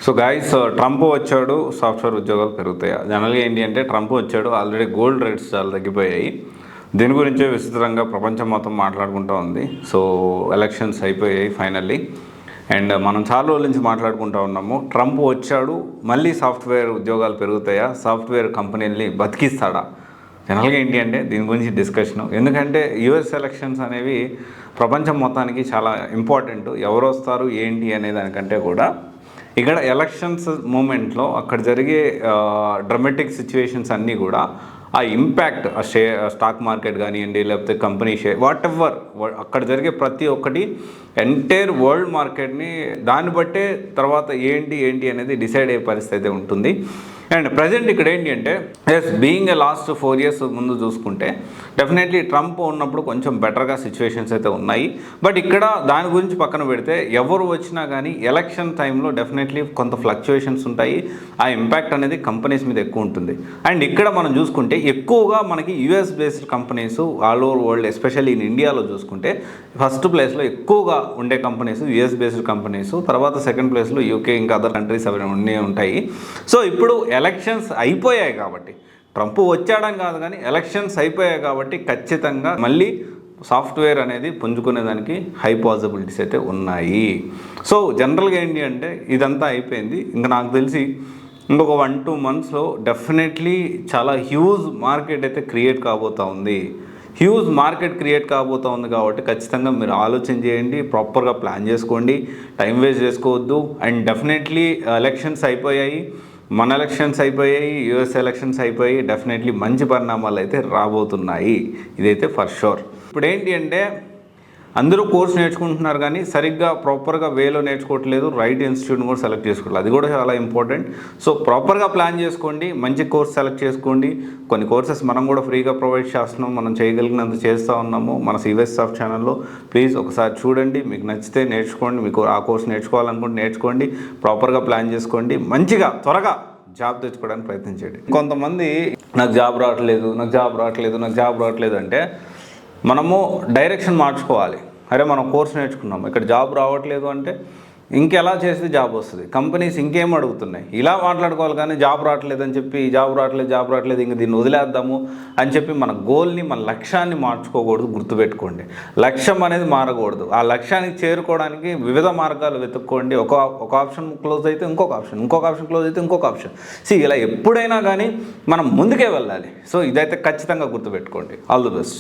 So guys, Trump వచ్చాడు, software ఉద్యోగాలు పెరుగుతాయి. జనరల్గా ఏంటి అంటే ట్రంప్ వచ్చాడు, ఆల్రెడీ గోల్డ్ రేట్స్ చాలా తగ్గిపోయాయి. దీని గురించే విస్తృతంగా ప్రపంచం మొత్తం మాట్లాడుకుంటూ ఉంది. సో ఎలక్షన్స్ అయిపోయాయి ఫైనల్లీ, అండ్ మనం చాలా రోజుల నుంచి మాట్లాడుకుంటూ ఉన్నాము. ట్రంప్ వచ్చాడు, మళ్ళీ సాఫ్ట్వేర్ ఉద్యోగాలు పెరుగుతాయా, సాఫ్ట్వేర్ కంపెనీలని బతికిస్తాడా? జనరల్గా ఏంటి అంటే దీని గురించి డిస్కషను. ఎందుకంటే యుఎస్ ఎలక్షన్స్ అనేవి ప్రపంచం మొత్తానికి చాలా ఇంపార్టెంట్. ఎవరు వస్తారు ఏంటి అనే దానికంటే కూడా ఇక్కడ ఎలక్షన్స్ మూమెంట్లో అక్కడ జరిగే డ్రమాటిక్ సిచ్యువేషన్స్ అన్నీ కూడా ఆ ఇంపాక్ట్, ఆ స్టాక్ మార్కెట్ కానివ్వండి, లేకపోతే కంపెనీ షేర్, వాట్ ఎవర్ అక్కడ జరిగే ప్రతి ఒక్కటి ఎంటైర్ వరల్డ్ మార్కెట్ని దాన్ని బట్టే తర్వాత ఏంటి అనేది డిసైడ్ అయ్యే పరిస్థితి అయితే ఉంటుంది. అండ్ ప్రజెంట్ ఇక్కడ ఏంటి అంటే బీయింగ్ ఏ లాస్ట్ 4 years ముందు చూసుకుంటే డెఫినెట్లీ ట్రంప్ ఉన్నప్పుడు కొంచెం బెటర్గా సిచ్యువేషన్స్ అయితే ఉన్నాయి. బట్ ఇక్కడ దాని గురించి పక్కన పెడితే ఎవరు వచ్చినా కానీ ఎలక్షన్ టైంలో డెఫినెట్లీ కొంత ఫ్లక్చుయేషన్స్ ఉంటాయి. ఆ ఇంపాక్ట్ అనేది కంపెనీస్ మీద ఎక్కువ ఉంటుంది. అండ్ ఇక్కడ మనం చూసుకుంటే ఎక్కువగా మనకి US based companies all over world, especially in ఇండియాలో చూసుకుంటే ఫస్ట్ ప్లేస్లో ఎక్కువగా ఉండే కంపెనీస్ యుఎస్ బేస్డ్ కంపెనీస్, తర్వాత సెకండ్ ప్లేస్లో యూకే, ఇంకా అదర్ కంట్రీస్ అవన్నీ ఉంటాయి. సో ఇప్పుడు ఎలక్షన్స్ అయిపోయాయి కాబట్టి, ట్రంప్ వచ్చాడని కాదు కానీ ఎలక్షన్స్ అయిపోయాయి కాబట్టి ఖచ్చితంగా మళ్ళీ సాఫ్ట్వేర్ అనేది పుంజుకునేదానికి హై పాసిబిలిటీస్ అయితే ఉన్నాయి. సో జనరల్గా ఏంటి అంటే ఇదంతా అయిపోయింది. ఇంకా నాకు తెలిసి ఇంకొక 1-2 monthsలో డెఫినెట్లీ చాలా హ్యూజ్ మార్కెట్ అయితే క్రియేట్ కాబోతూ ఉంది. హ్యూజ్ మార్కెట్ క్రియేట్ కాబోతూ ఉంది కాబట్టి ఖచ్చితంగా మీరు ఆలోచన చేయండి, ప్రాపర్గా ప్లాన్ చేసుకోండి, టైం వేస్ట్ చేసుకోవద్దు. అండ్ డెఫినెట్లీ ఎలక్షన్స్ అయిపోయాయి, మన ఎలక్షన్స్ అయిపోయాయి, యుఎస్ ఎలక్షన్స్ అయిపోయి డెఫినెట్లీ మంచి పరిణామాలు అయితే రాబోతున్నాయి. ఇదైతే ఫర్ షూర్. ఇప్పుడు ఏంటి అంటే అందరూ కోర్స్ నేర్చుకుంటున్నారు కానీ సరిగ్గా ప్రాపర్గా వేలో నేర్చుకోవట్లేదు, రైట్ ఇన్స్టిట్యూట్ని కూడా సెలెక్ట్ చేసుకోవట్లేదు. అది కూడా చాలా ఇంపార్టెంట్. సో ప్రాపర్గా ప్లాన్ చేసుకోండి, మంచి కోర్స్ సెలెక్ట్ చేసుకోండి. కొన్ని కోర్సెస్ మనం కూడా ఫ్రీగా ప్రొవైడ్ చేస్తున్నాం, మనం చేయగలిగినంత చేస్తూ ఉన్నాము మన సివిఎస్ సాఫ్ట్ ఛానల్లో. ప్లీజ్ ఒకసారి చూడండి, మీకు నచ్చితే నేర్చుకోండి, మీకు ఆ కోర్స్ నేర్చుకోవాలనుకుంటే నేర్చుకోండి, ప్రాపర్గా ప్లాన్ చేసుకోండి, మంచిగా త్వరగా జాబ్ తెచ్చుకోవడానికి ప్రయత్నించండి. కొంతమంది నాకు జాబ్ రావట్లేదు అంటే మనము డైరెక్షన్ మార్చుకోవాలి. అరే మనం కోర్స్ నేర్చుకున్నాం, ఇక్కడ జాబ్ రావట్లేదు అంటే ఇంకెలా చేస్తే జాబ్ వస్తుంది, కంపెనీస్ ఇంకేం అడుగుతున్నాయి, ఇలా మాట్లాడుకోవాలి. కానీ జాబ్ రావట్లేదు ఇంక దీన్ని వదిలేద్దాము అని చెప్పి మన గోల్ని, మన లక్ష్యాన్ని మార్చుకోకూడదు. గుర్తుపెట్టుకోండి, లక్ష్యం అనేది మారకూడదు. ఆ లక్ష్యానికి చేరుకోవడానికి వివిధ మార్గాలు వెతుక్కోండి. ఒక ఆప్షన్ క్లోజ్ అయితే ఇంకొక ఆప్షన్ క్లోజ్ అయితే ఇంకొక ఆప్షన్. ఇలా ఎప్పుడైనా కానీ మనం ముందుకే వెళ్ళాలి. సో ఇదైతే ఖచ్చితంగా గుర్తుపెట్టుకోండి. All the best.